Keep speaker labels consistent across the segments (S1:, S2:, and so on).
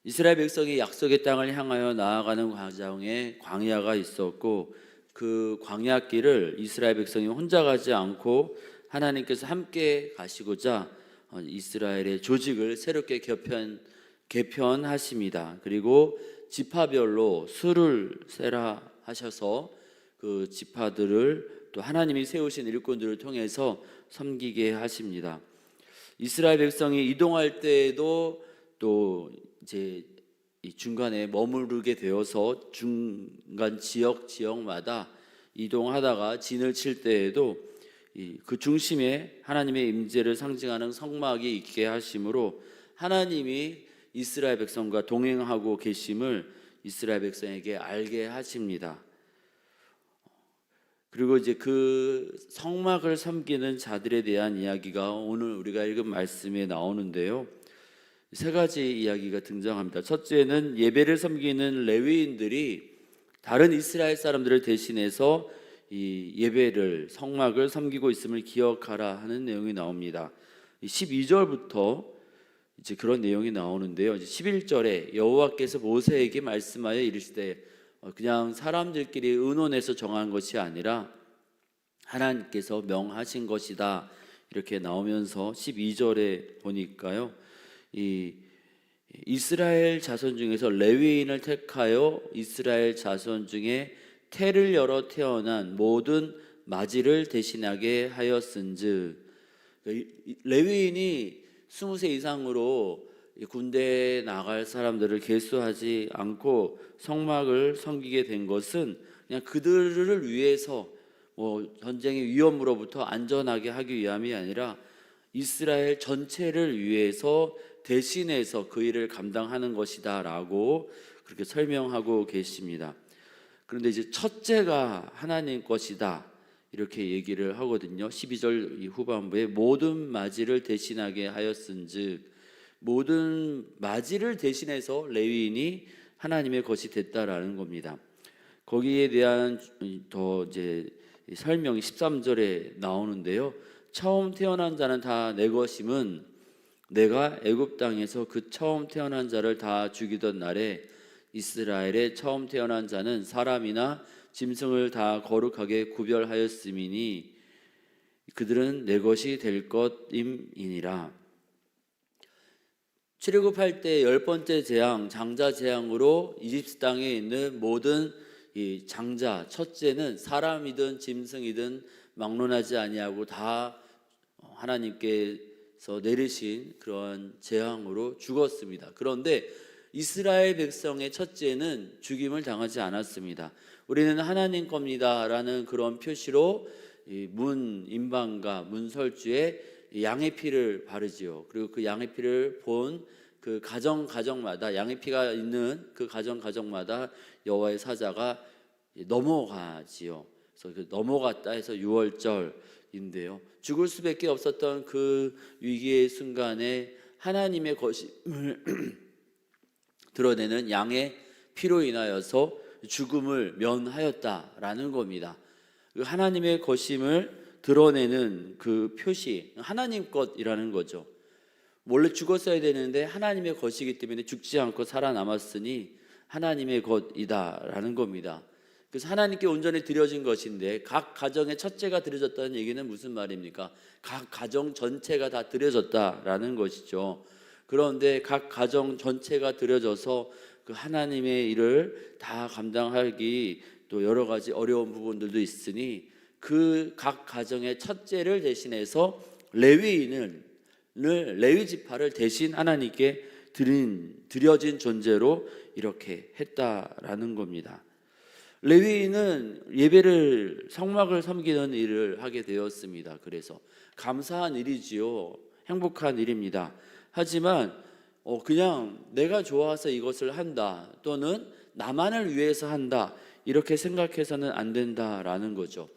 S1: 이스라엘 백성이 약속의 땅을 향하여 나아가는 과정에 광야가 있었고, 그 광야길을 이스라엘 백성이 혼자 가지 않고 하나님께서 함께 가시고자 이스라엘의 조직을 새롭게 개편하십니다. 그리고 지파별로 수를 세라 하셔서 그 지파들을 또 하나님이 세우신 일꾼들을 통해서 섬기게 하십니다. 이스라엘 백성이 이동할 때에도 또 이제 이 중간에 머무르게 되어서 중간 지역마다 이동하다가 진을 칠 때에도 그 중심에 하나님의 임재를 상징하는 성막이 있게 하심으로 하나님이 이스라엘 백성과 동행하고 계심을 이스라엘 백성에게 알게 하십니다. 그리고 이제 그 성막을 섬기는 자들에 대한 이야기가 오늘 우리가 읽은 말씀에 나오는데요. 세 가지 이야기가 등장합니다. 첫째는 예배를 섬기는 레위인들이 다른 이스라엘 사람들을 대신해서 이 예배를, 성막을 섬기고 있음을 기억하라 하는 내용이 나옵니다. 12절부터 이제 그런 내용이 나오는데요. 11절에 여호와께서 모세에게 말씀하여 이르시되, 그냥 사람들끼리 의논해서 정한 것이 아니라 하나님께서 명하신 것이다, 이렇게 나오면서 12절에 보니까요, 이 이스라엘 자손 중에서 레위인을 택하여 이스라엘 자손 중에 태를 열어 태어난 모든 마지를 대신하게 하였은즉, 레위인이 20세 이상으로 군대에 나갈 사람들을 계수하지 않고 성막을 섬기게 된 것은 그냥 그들을 위해서 전쟁의 위험으로부터 안전하게 하기 위함이 아니라 이스라엘 전체를 위해서 대신해서 그 일을 감당하는 것이다 라고 그렇게 설명하고 계십니다. 그런데 이제 첫째가 하나님 것이다 이렇게 얘기를 하거든요. 12절 후반부에 모든 마지를 대신하게 하였은즉, 모든 마지를 대신해서 레위인이 하나님의 것이 됐다라는 겁니다. 거기에 대한 더 이제 설명이 13절에 나오는데요. 처음 태어난 자는 다 내 것임은 내가 애굽 땅에서 그 처음 태어난 자를 다 죽이던 날에 이스라엘의 처음 태어난 자는 사람이나 짐승을 다 거룩하게 구별하였음이니 그들은 내 것이 될 것임이니라. 출애굽할 때 10번째 재앙, 장자 재앙으로 이집트 땅에 있는 모든 이 장자, 첫째는 사람이든 짐승이든 막론하지 아니하고 다 하나님께서 내리신 그런 재앙으로 죽었습니다. 그런데 이스라엘 백성의 첫째는 죽임을 당하지 않았습니다. 우리는 하나님 겁니다 라는 그런 표시로 문 임방과 문설주에 양의 피를 바르지요. 그리고 그 양의 피를 본 그 가정마다, 양의 피가 있는 그 가정마다 여호와의 사자가 넘어가지요. 그래서 그 넘어갔다 해서 유월절인데요. 죽을 수밖에 없었던 그 위기의 순간에 하나님의 것임을 드러내는 양의 피로 인하여서 죽음을 면하였다라는 겁니다. 하나님의 것임을 드러내는 그 표시, 하나님 것이라는 거죠. 원래 죽었어야 되는데 하나님의 것이기 때문에 죽지 않고 살아남았으니 하나님의 것이다라는 겁니다. 그래서 하나님께 온전히 드려진 것인데, 각 가정의 첫째가 드려졌다는 얘기는 무슨 말입니까? 각 가정 전체가 다 드려졌다라는 것이죠. 그런데 각 가정 전체가 드려져서 그 하나님의 일을 다 감당하기 또 여러 가지 어려운 부분들도 있으니 그 각 가정의 첫째를 대신해서 레위 지파를 대신 하나님께 드려진 존재로 이렇게 했다라는 겁니다. 레위인은 예배를, 성막을 섬기는 일을 하게 되었습니다. 그래서 감사한 일이지요. 행복한 일입니다. 하지만 그냥 내가 좋아서 이것을 한다, 또는 나만을 위해서 한다, 이렇게 생각해서는 안 된다라는 거죠.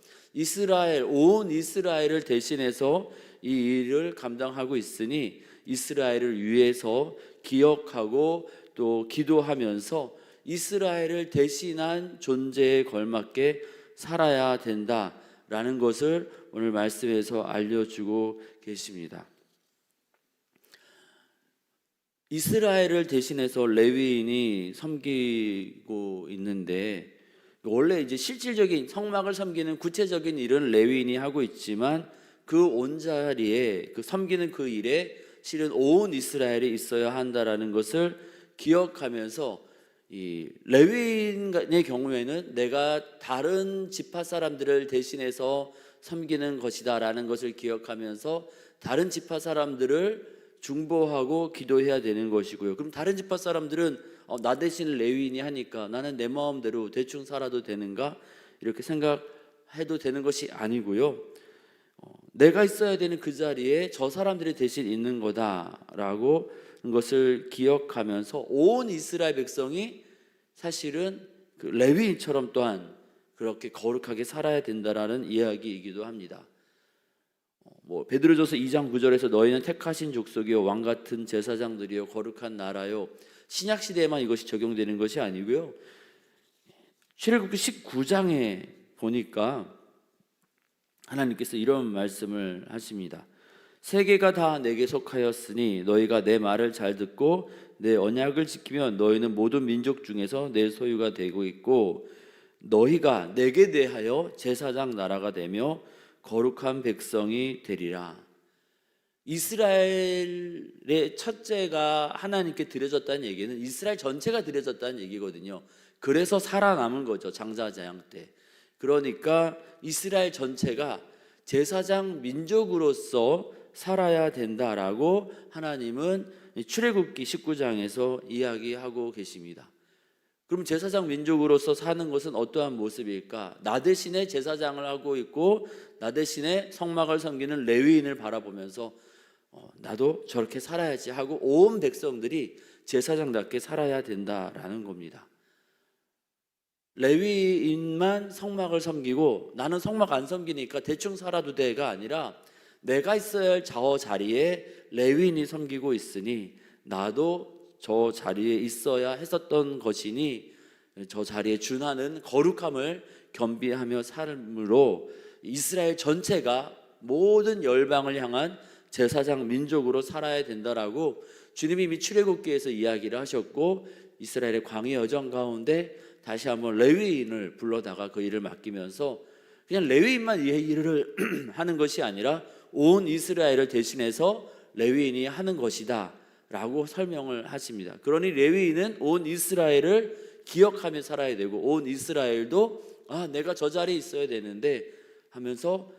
S1: 온 이스라엘을 대신해서 이 일을 감당하고 있으니 이스라엘을 위해서 기억하고 또 기도하면서 이스라엘을 대신한 존재에 걸맞게 살아야 된다라는 것을 오늘 말씀에서 알려주고 계십니다. 이스라엘을 대신해서 레위인이 섬기고 있는데, 원래 이제 실질적인 성막을 섬기는 구체적인 일은 레위인이 하고 있지만 그 온자리에 그 섬기는 그 일에 실은 온 이스라엘이 있어야 한다라는 것을 기억하면서, 이 레위인의 경우에는 내가 다른 지파 사람들을 대신해서 섬기는 것이다라는 것을 기억하면서 다른 지파 사람들을 중보하고 기도해야 되는 것이고요. 그럼 다른 지파 사람들은 나 대신 레위인이 하니까 나는 내 마음대로 대충 살아도 되는가? 이렇게 생각해도 되는 것이 아니고요. 내가 있어야 되는 그 자리에 저 사람들이 대신 있는 거다라고 것을 기억하면서 온 이스라엘 백성이 사실은 그 레위인처럼 또한 그렇게 거룩하게 살아야 된다라는 이야기이기도 합니다. 베드로전서 2장 9절에서 너희는 택하신 족속이요 왕 같은 제사장들이요 거룩한 나라요. 신약 시대에만 이것이 적용되는 것이 아니고요. 출애굽기 19장에 보니까 하나님께서 이런 말씀을 하십니다. 세계가 다 내게 속하였으니 너희가 내 말을 잘 듣고 내 언약을 지키면 너희는 모든 민족 중에서 내 소유가 되고 있고 너희가 내게 대하여 제사장 나라가 되며 거룩한 백성이 되리라. 이스라엘의 첫째가 하나님께 드려졌다는 얘기는 이스라엘 전체가 드려졌다는 얘기거든요. 그래서 살아남은 거죠, 장자재앙 때. 그러니까 이스라엘 전체가 제사장 민족으로서 살아야 된다라고 하나님은 출애굽기 19장에서 이야기하고 계십니다. 그럼 제사장 민족으로서 사는 것은 어떠한 모습일까? 나 대신에 제사장을 하고 있고 나 대신에 성막을 섬기는 레위인을 바라보면서 나도 저렇게 살아야지 하고 온 백성들이 제사장답게 살아야 된다라는 겁니다. 레위인만 성막을 섬기고 나는 성막 안 섬기니까 대충 살아도 돼가 아니라 내가 있어야 할 저 자리에 레위인이 섬기고 있으니 나도 저 자리에 있어야 했었던 것이니 저 자리에 준하는 거룩함을 겸비하며 삶으로 이스라엘 전체가 모든 열방을 향한 제사장 민족으로 살아야 된다라고 주님이 이미 출애굽기에서 이야기를 하셨고 이스라엘의 광야 여정 가운데 다시 한번 레위인을 불러다가 그 일을 맡기면서 그냥 레위인만 이 일을 하는 것이 아니라 온 이스라엘을 대신해서 레위인이 하는 것이다 라고 설명을 하십니다. 그러니 레위인은 온 이스라엘을 기억하며 살아야 되고 온 이스라엘도 내가 저 자리에 있어야 되는데 하면서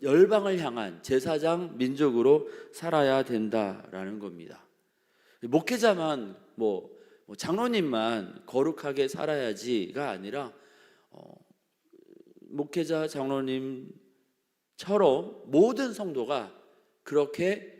S1: 열방을 향한 제사장 민족으로 살아야 된다라는 겁니다. 목회자만 장로님만 거룩하게 살아야지가 아니라 목회자 장로님처럼 모든 성도가 그렇게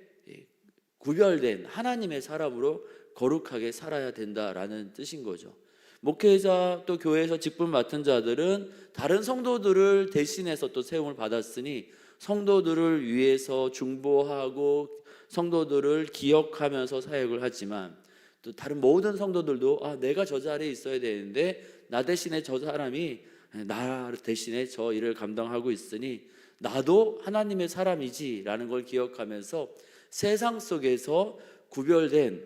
S1: 구별된 하나님의 사람으로 거룩하게 살아야 된다라는 뜻인 거죠. 목회자 또 교회에서 직분 맡은 자들은 다른 성도들을 대신해서 또 세움을 받았으니 성도들을 위해서 중보하고 성도들을 기억하면서 사역을 하지만 또 다른 모든 성도들도 내가 저 자리에 있어야 되는데 나 대신에 저 사람이 나 대신에 저 일을 감당하고 있으니 나도 하나님의 사람이지라는 걸 기억하면서 세상 속에서 구별된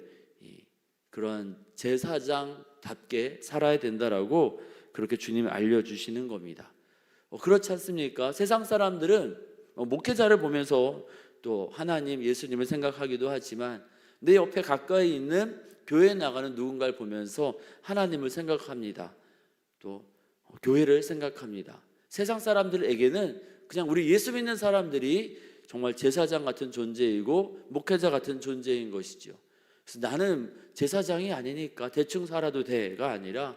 S1: 그런 제사장답게 살아야 된다라고 그렇게 주님이 알려주시는 겁니다. 그렇지 않습니까? 세상 사람들은 목회자를 보면서 또 하나님, 예수님을 생각하기도 하지만 내 옆에 가까이 있는 교회에 나가는 누군가를 보면서 하나님을 생각합니다. 또 교회를 생각합니다. 세상 사람들에게는 그냥 우리 예수 믿는 사람들이 정말 제사장 같은 존재이고 목회자 같은 존재인 것이죠. 그래서 나는 제사장이 아니니까 대충 살아도 돼가 아니라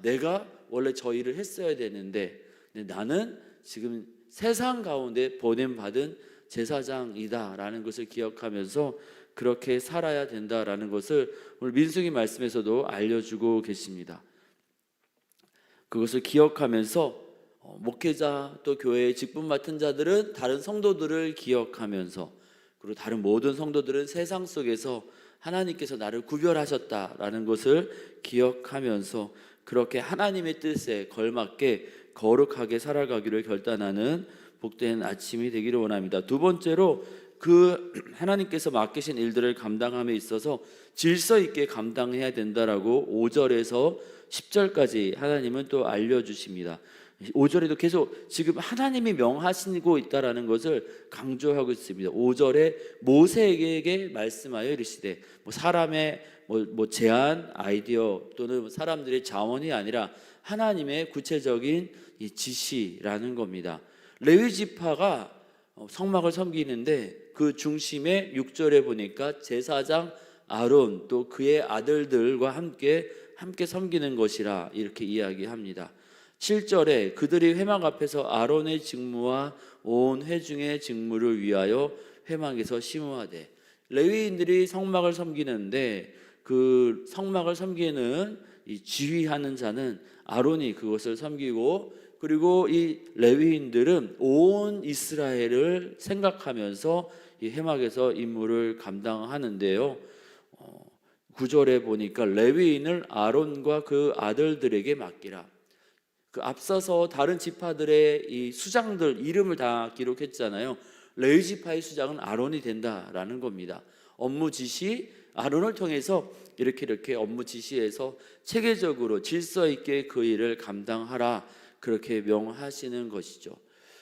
S1: 내가 원래 저 일을 했어야 되는데 나는 지금 세상 가운데 보냄받은 제사장이다라는 것을 기억하면서 그렇게 살아야 된다라는 것을 오늘 민수기 말씀에서도 알려주고 계십니다. 그것을 기억하면서 목회자 또 교회의 직분 맡은 자들은 다른 성도들을 기억하면서 그리고 다른 모든 성도들은 세상 속에서 하나님께서 나를 구별하셨다라는 것을 기억하면서 그렇게 하나님의 뜻에 걸맞게 거룩하게 살아가기를 결단하는 복된 아침이 되기를 원합니다. 두 번째로 그 하나님께서 맡기신 일들을 감당함에 있어서 질서 있게 감당해야 된다라고 5절에서 10절까지 하나님은 또 알려주십니다. 5절에도 계속 지금 하나님이 명하시고 있다라는 것을 강조하고 있습니다. 5절에 모세에게 말씀하여 이르시되, 사람의 제안, 아이디어 또는 사람들의 자원이 아니라 하나님의 구체적인 이 지시라는 겁니다. 레위 지파가 성막을 섬기는데 그 중심에 6절에 보니까 제사장 아론 또 그의 아들들과 함께 섬기는 것이라 이렇게 이야기합니다. 7절에 그들이 회막 앞에서 아론의 직무와 온 회중의 직무를 위하여 회막에서 심우하되, 레위인들이 성막을 섬기는데 그 성막을 섬기는 이 지휘하는 자는 아론이 그것을 섬기고, 그리고 이 레위인들은 온 이스라엘을 생각하면서 이 회막에서 임무를 감당하는데요. 9절에 보니까 레위인을 아론과 그 아들들에게 맡기라. 그 앞서서 다른 지파들의 이 수장들 이름을 다 기록했잖아요. 레위 지파의 수장은 아론이 된다라는 겁니다. 업무 지시, 아론을 통해서 이렇게 업무 지시해서 체계적으로 질서 있게 그 일을 감당하라, 그렇게 명하시는 것이죠.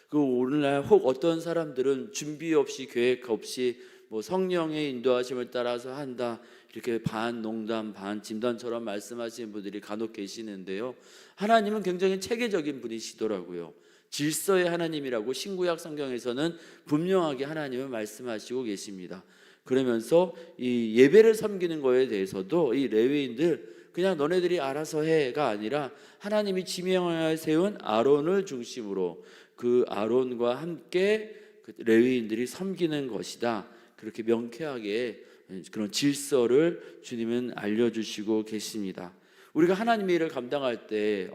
S1: 그 오늘날 혹 어떤 사람들은 준비 없이 계획 없이 성령의 인도하심을 따라서 한다, 이렇게 반 농담 반 진담처럼 말씀하시는 분들이 간혹 계시는데요. 하나님은 굉장히 체계적인 분이시더라고요. 질서의 하나님이라고 신구약 성경에서는 분명하게 하나님은 말씀하시고 계십니다. 그러면서 이 예배를 섬기는 거에 대해서도 이 레위인들 그냥 너네들이 알아서 해가 아니라 하나님이 지명하여 세운 아론을 중심으로 그 아론과 함께 그 레위인들이 섬기는 것이다, 그렇게 명쾌하게 그런 질서를 주님은 알려주시고 계십니다. 우리가 하나님의 일을 감당할 때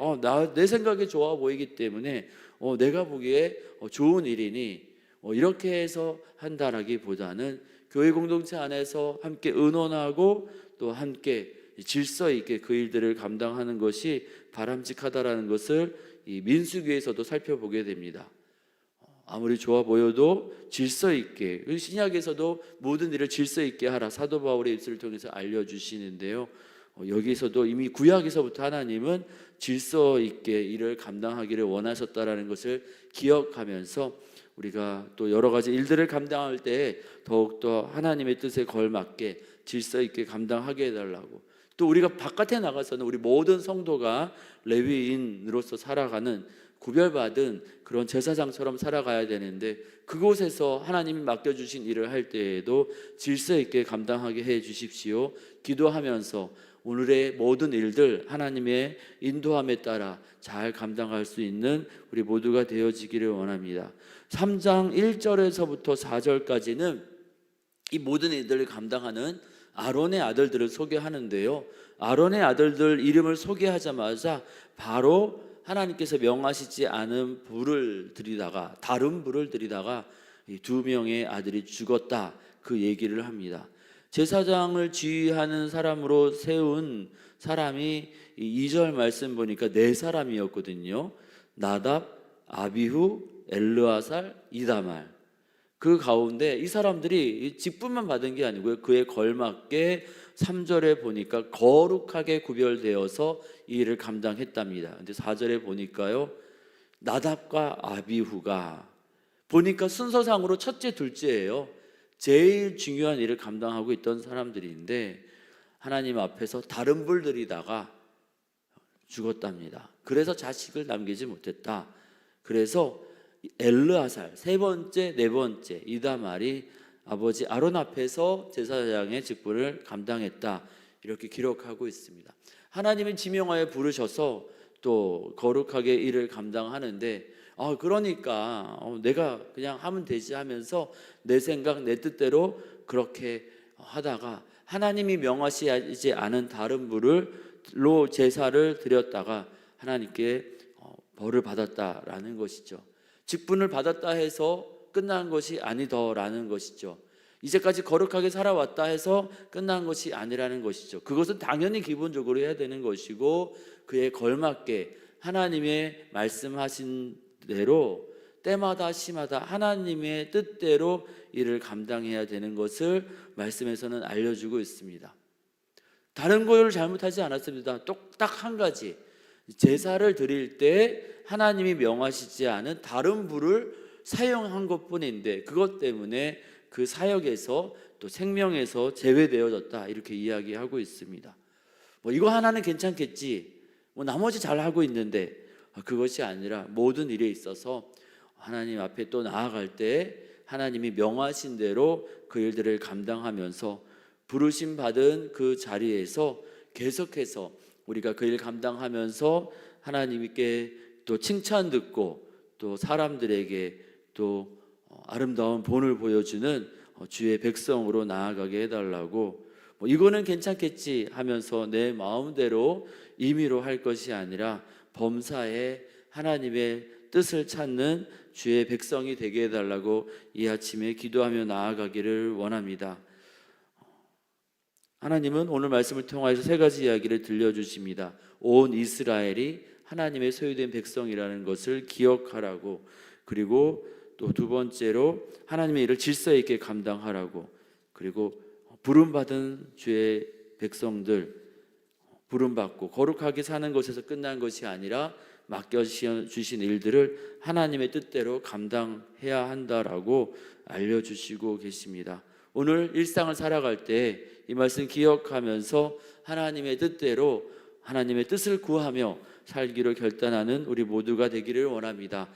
S1: 내 생각에 좋아 보이기 때문에 내가 보기에 좋은 일이니 이렇게 해서 한다라기보다는 교회 공동체 안에서 함께 의논하고 또 함께 질서 있게 그 일들을 감당하는 것이 바람직하다라는 것을 이 민수기에서도 살펴보게 됩니다. 아무리 좋아 보여도 질서 있게, 신약에서도 모든 일을 질서 있게 하라, 사도 바울의 입술을 통해서 알려주시는데요. 여기서도 이미 구약에서부터 하나님은 질서 있게 일을 감당하기를 원하셨다라는 것을 기억하면서 우리가 또 여러 가지 일들을 감당할 때 더욱더 하나님의 뜻에 걸맞게 질서 있게 감당하게 해달라고, 또 우리가 바깥에 나가서는 우리 모든 성도가 레위인으로서 살아가는 구별받은 그런 제사장처럼 살아가야 되는데, 그곳에서 하나님이 맡겨주신 일을 할 때에도 질서 있게 감당하게 해 주십시오. 기도하면서 오늘의 모든 일들 하나님의 인도함에 따라 잘 감당할 수 있는 우리 모두가 되어지기를 원합니다. 3장 1절에서부터 4절까지는 이 모든 일들을 감당하는 아론의 아들들을 소개하는데요. 아론의 아들들 이름을 소개하자마자 바로 하나님께서 명하시지 않은 불을 들이다가, 다른 불을 들이다가 이 2명의 아들이 죽었다, 그 얘기를 합니다. 제사장을 지휘하는 사람으로 세운 사람이 2절 말씀 보니까 4사람이었거든요. 나답, 아비후, 엘르아살, 이다말. 그 가운데 이 사람들이 직분만 받은 게 아니고요, 그에 걸맞게 3절에 보니까 거룩하게 구별되어서 이 일을 감당했답니다. 근데 4절에 보니까요, 나답과 아비후가 보니까 순서상으로 첫째, 둘째예요. 제일 중요한 일을 감당하고 있던 사람들인데 하나님 앞에서 다른 불 들이다가 죽었답니다. 그래서 자식을 남기지 못했다. 그래서 엘르아살, 3번째, 4번째 이다말이 아버지 아론 앞에서 제사장의 직분을 감당했다, 이렇게 기록하고 있습니다. 하나님이 지명하여 부르셔서 또 거룩하게 일을 감당하는데 그러니까 내가 그냥 하면 되지 하면서 내 생각 내 뜻대로 그렇게 하다가 하나님이 명하시지 않은 다른 불로 제사를 드렸다가 하나님께 벌을 받았다라는 것이죠. 직분을 받았다 해서 끝난 것이 아니더라는 것이죠. 이제까지 거룩하게 살아왔다 해서 끝난 것이 아니라는 것이죠. 그것은 당연히 기본적으로 해야 되는 것이고, 그에 걸맞게 하나님의 말씀하신 대로 때마다 시마다 하나님의 뜻대로 일을 감당해야 되는 것을 말씀에서는 알려주고 있습니다. 다른 거를 잘못하지 않았습니다. 딱 한 가지, 제사를 드릴 때 하나님이 명하시지 않은 다른 불을 사용한 것뿐인데 그것 때문에 그 사역에서 또 생명에서 제외되어졌다, 이렇게 이야기하고 있습니다. 뭐 이거 하나는 괜찮겠지, 뭐 나머지 잘 하고 있는데, 그것이 아니라 모든 일에 있어서 하나님 앞에 또 나아갈 때 하나님이 명하신 대로 그 일들을 감당하면서 부르심 받은 그 자리에서 계속해서 우리가 그 일 감당하면서 하나님께 또 칭찬 듣고 또 사람들에게 또 아름다운 본을 보여주는 주의 백성으로 나아가게 해달라고, 뭐 이거는 괜찮겠지 하면서 내 마음대로 임의로 할 것이 아니라 범사에 하나님의 뜻을 찾는 주의 백성이 되게 해달라고 이 아침에 기도하며 나아가기를 원합니다. 하나님은 오늘 말씀을 통해서 세 가지 이야기를 들려주십니다. 온 이스라엘이 하나님의 소유된 백성이라는 것을 기억하라고, 그리고 또 두 번째로 하나님의 일을 질서 있게 감당하라고, 그리고 부름받은 주의 백성들, 부름받고 거룩하게 사는 것에서 끝난 것이 아니라 맡겨주신 일들을 하나님의 뜻대로 감당해야 한다라고 알려주시고 계십니다. 오늘 일상을 살아갈 때 이 말씀 기억하면서 하나님의 뜻대로 하나님의 뜻을 구하며 살기로 결단하는 우리 모두가 되기를 원합니다.